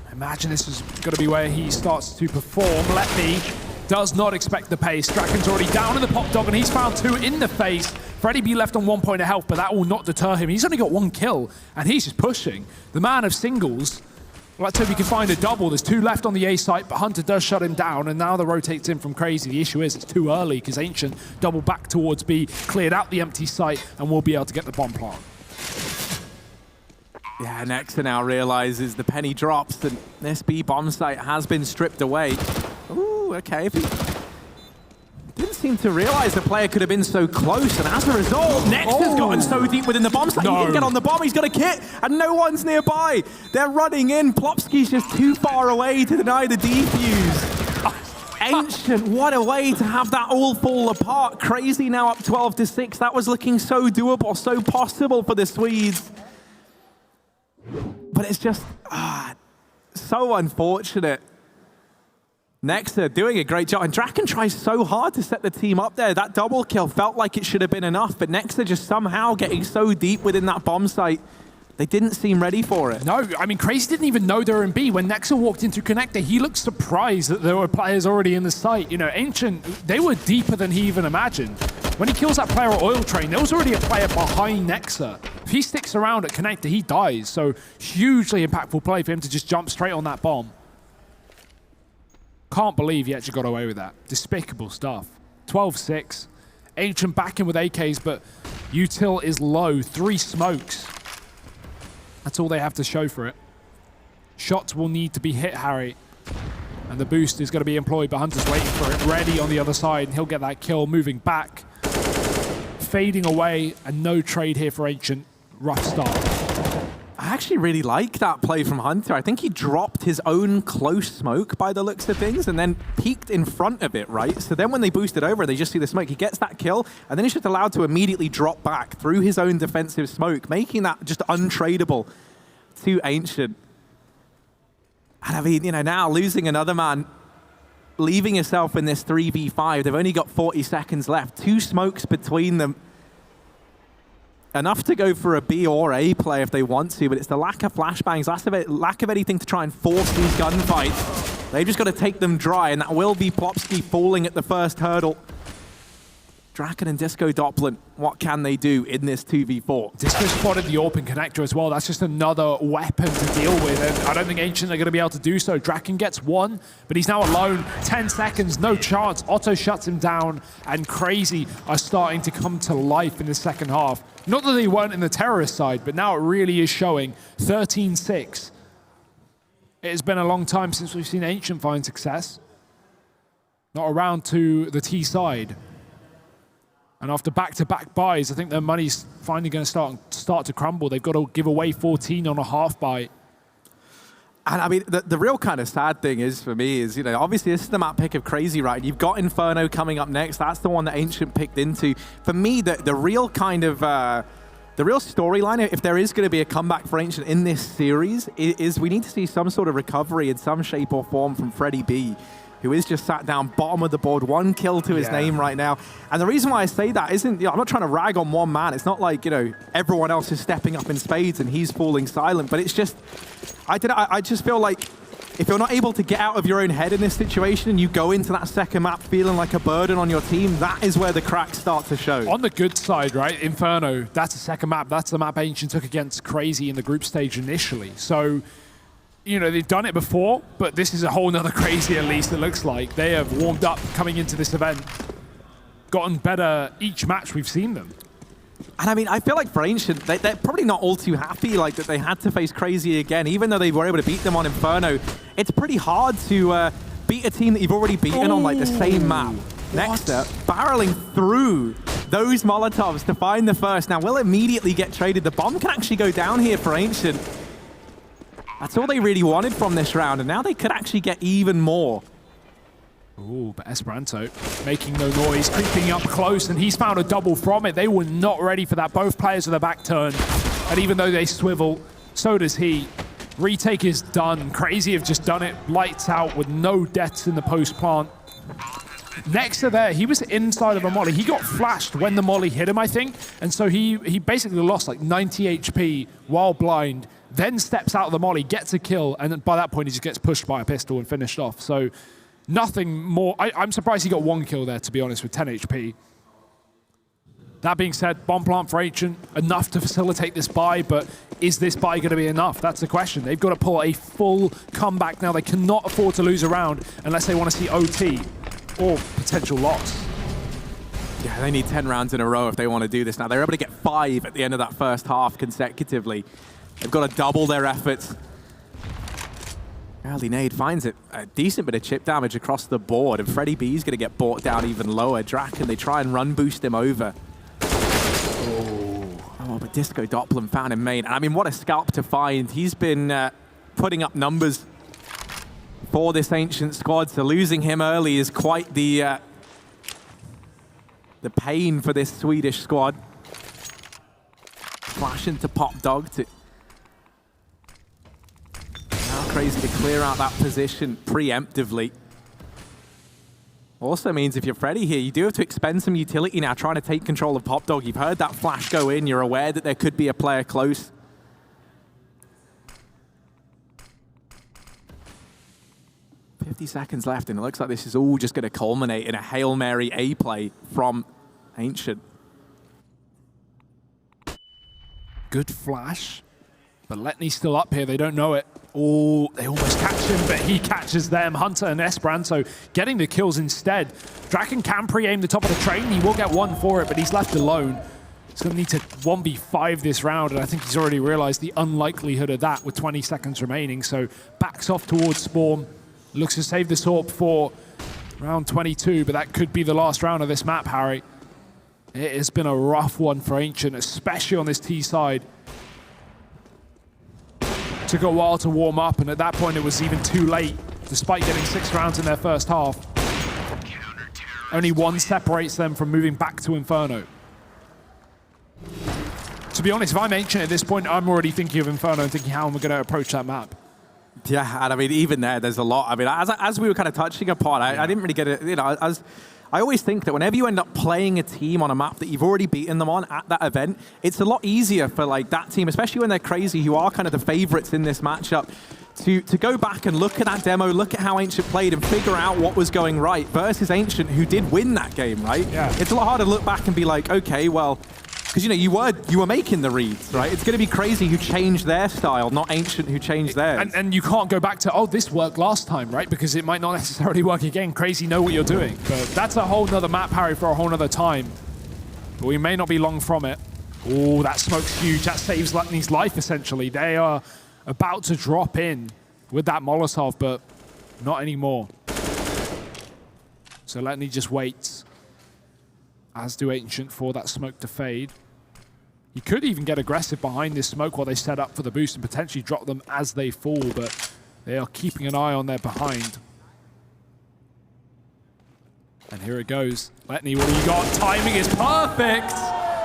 I imagine this is going to be where he starts to perform. Letme does not expect the pace. Draken's already down in the pop dog, and he's found 2 in the face. Freddy B left on 1 point of health, but that will not deter him. He's only got 1 kill, and he's just pushing. The man of singles. Let's hope he can find a double. There's 2 left on the A site, but Hunter does shut him down, and now the rotates in from Cr4zy. The issue is it's too early because Ancient double back towards B, cleared out the empty site, and will be able to get the bomb plant. Yeah, Nexa now realizes the penny drops, and this B bomb site has been stripped away. Ooh, okay. If he didn't seem to realize the player could have been so close, and as a result, Nexa's gotten so deep within the bomb site. He didn't get on the bomb, he's got a kit, and no one's nearby. They're running in. Plopsky's just too far away to deny the defuse. Ancient, what a way to have that all fall apart. Cr4zy now up 12-6. That was looking so doable, so possible for the Swedes. But it's just so unfortunate. Nexa doing a great job, and Draken tries so hard to set the team up there. That double kill felt like it should have been enough, but Nexa just somehow getting so deep within that bomb site, they didn't seem ready for it. No, I mean, Cr4zy didn't even know they were in B. When Nexa walked into Connector, he looked surprised that there were players already in the site. You know, Ancient, they were deeper than he even imagined. When he kills that player at Oil Train, there was already a player behind Nexa. If he sticks around at Connector, he dies. So hugely impactful play for him to just jump straight on that bomb. Can't believe he actually got away with that. Despicable stuff. 12-6. Ancient back in with AKs, but Util is low. 3 smokes. That's all they have to show for it. Shots will need to be hit, Harry. And the boost is going to be employed, but Hunter's waiting for it. Ready on the other side, and he'll get that kill. Moving back. Fading away, and no trade here for Ancient. Rough start. I actually really like that play from Hunter. I think he dropped his own close smoke by the looks of things and then peeked in front of it, right? So then when they boosted over, they just see the smoke. He gets that kill, and then he's just allowed to immediately drop back through his own defensive smoke, making that just untradeable to Ancient. And I mean, you know, now losing another man, leaving yourself in this 3v5, they've only got 40 seconds left. 2 smokes between them. Enough to go for a B or A play if they want to, but it's the lack of flashbangs, lack of anything to try and force these gunfights. They've just got to take them dry, and that will be Plopsky falling at the first hurdle. Draken and Disco Doppler, what can they do in this 2v4? Disco spotted the open connector as well. That's just another weapon to deal with, and I don't think Ancient are going to be able to do so. Draken gets 1, but he's now alone. 10 seconds, no chance. Otto shuts him down, and Cr4zy are starting to come to life in the second half. Not that they weren't in the terrorist side, but now it really is showing. 13-6. It has been a long time since we've seen Ancient find success. Not around to the T side. And after back-to-back buys, I think their money's finally going to start to crumble. They've got to give away 14 on a half buy. And I mean, the real kind of sad thing is, for me, is, you know, obviously this is the map pick of Cr4zy, right? You've got Inferno coming up next. That's the one that Ancient picked into. For me, the real kind of, the real storyline, if there is going to be a comeback for Ancient in this series, is we need to see some sort of recovery in some shape or form from Freddy B, who is just sat down bottom of the board, 1 kill to his name right now. And the reason why I say that isn't, you know, I'm not trying to rag on one man. It's not like, you know, everyone else is stepping up in spades and he's falling silent, but it's just, I just feel like if you're not able to get out of your own head in this situation and you go into that second map feeling like a burden on your team, that is where the cracks start to show. On the good side, right, Inferno, that's the second map. That's the map Ancient took against Cr4zy in the group stage initially. So, you know, they've done it before, but this is a whole nother Cr4zy, at least it looks like. They have warmed up coming into this event, gotten better each match we've seen them. And I mean, I feel like for Ancient, they're probably not all too happy like that they had to face Cr4zy again, even though they were able to beat them on Inferno. It's pretty hard to beat a team that you've already beaten on like the same map. Nexter barreling through those Molotovs to find the first. Now, will immediately get traded. The bomb can actually go down here for Ancient. That's all they really wanted from this round, and now they could actually get even more. Ooh, but Esperanto making no noise, creeping up close, and he's found a double from it. They were not ready for that. Both players with their back turned, and even though they swivel, so does he. Retake is done. Cr4zy have just done it. Lights out with no deaths in the post plant. Next to there, he was inside of a molly. He got flashed when the molly hit him, I think, and so he basically lost like 90 HP while blind, then steps out of the molly, gets a kill, and by that point he just gets pushed by a pistol and finished off. So nothing more. I'm surprised he got 1 kill there, to be honest, with 10 HP. That being said, bomb plant for Ancient, enough to facilitate this buy, but is this buy going to be enough? That's the question. They've got to pull a full comeback now. They cannot afford to lose a round unless they want to see OT or potential loss. Yeah, they need 10 rounds in a row if they want to do this now. They're able to get 5 at the end of that first half consecutively. They've got to double their efforts. Early nade finds it. A decent bit of chip damage across the board, and freddyB's going to get brought down even lower. Draken, they try and run boost him over. Oh, but Disco Doppler found him main. I mean, what a scalp to find. He's been putting up numbers for this Ancient squad, so losing him early is quite the pain for this Swedish squad. Flash into Pop Dog to Cr4zy to clear out that position preemptively. Also means if you're Freddy here, you do have to expend some utility now, trying to take control of Pop Dog. You've heard that flash go in. You're aware that there could be a player close. $50 seconds left, and it looks like this is all just going to culminate in a Hail Mary A play from Ancient. Good flash, but Letney's still up here. They don't know it. Oh, they almost catch him, but he catches them. Hunter and Esperanto getting the kills instead. Draken can pre-aim the top of the train. He will get 1 for it, but he's left alone. He's going to need to 1v5 this round, and I think he's already realized the unlikelihood of that with 20 seconds remaining. So backs off towards Spawn. Looks to save this AWP for round 22, but that could be the last round of this map, Harry. It has been a rough one for Ancient, especially on this T side. Took a while to warm up, and at that point it was even too late, despite getting 6 rounds in their first half. Only 1 separates them from moving back to Inferno. To be honest, if I'm Ancient at this point, I'm already thinking of Inferno and thinking how am I going to approach that map. Yeah, and I mean, even there's a lot. I mean, as we were kind of touching upon, I didn't really get it, you know, I always think that whenever you end up playing a team on a map that you've already beaten them on at that event, it's a lot easier for like that team, especially when they're Cr4zy, who are kind of the favorites in this matchup, to go back and look at that demo, look at how Ancient played and figure out what was going right versus Ancient, who did win that game, right? Yeah. It's a lot harder to look back and be like, okay, well, because you know you were making the reads, right? It's going to be Cr4zy who changed their style, not Ancient who changed theirs. And you can't go back to, oh, this worked last time, right? Because it might not necessarily work again. Cr4zy know what you're doing. But that's a whole nother map, Harry, for a whole nother time. But we may not be long from it. Oh, that smoke's huge. That saves Letney's life, essentially. They are about to drop in with that Molotov, but not anymore. So Letney just waits, as do Ancient, for that smoke to fade. He could even get aggressive behind this smoke while they set up for the boost and potentially drop them as they fall, but they are keeping an eye on their behind. And here it goes. Letney, what do you got? Timing is perfect!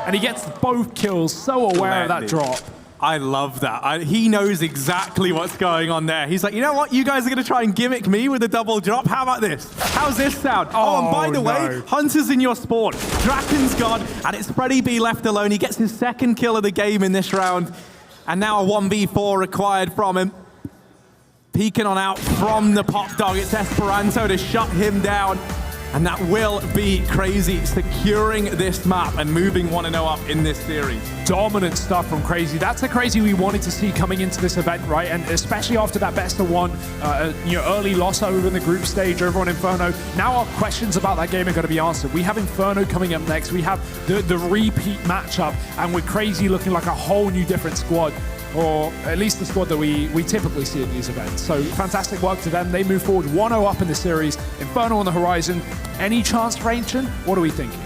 And he gets both kills, so aware of that drop. I love that. He knows exactly what's going on there. He's like, you know what? You guys are going to try and gimmick me with a double drop. How about this? How's this sound? Oh, and by the way, Hunter's in your spawn. Draken's gone, and it's freddyB left alone. He gets his 2nd kill of the game in this round, and now a 1v4 required from him. Peeking on out from the Pop Dog. It's Esperanto to shut him down. And that will be Cr4zy securing this map and moving 1-0 up in this series. Dominant stuff from Cr4zy. That's the Cr4zy we wanted to see coming into this event, right? And especially after that best of one, early loss over in the group stage over on Inferno. Now our questions about that game are going to be answered. We have Inferno coming up next. We have the repeat matchup, and with Cr4zy looking like a whole new different squad, or at least the squad that we typically see at these events. So fantastic work to them. They move forward 1-0 up in the series. Inferno on the horizon. Any chance for Ancient? What are we thinking?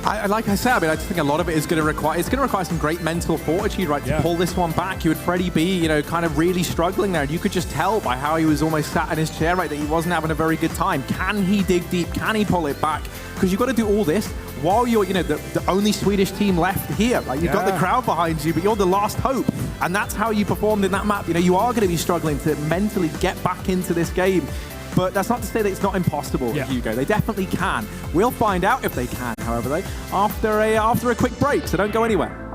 Like I said, I just think a lot of it is going to require some great mental fortitude, right, to pull this one back. You would Freddy be, kind of really struggling there, and you could just tell by how he was almost sat in his chair, right, that he wasn't having a very good time. Can he dig deep? Can he pull it back? Because you've got to do all this while you're, the only Swedish team left here. Like, you've got the crowd behind you, but you're the last hope, and that's how you performed in that map. You are going to be struggling to mentally get back into this game. But that's not to say that it's not impossible, Hugo. They definitely can. We'll find out if they can, however, after a quick break, so don't go anywhere.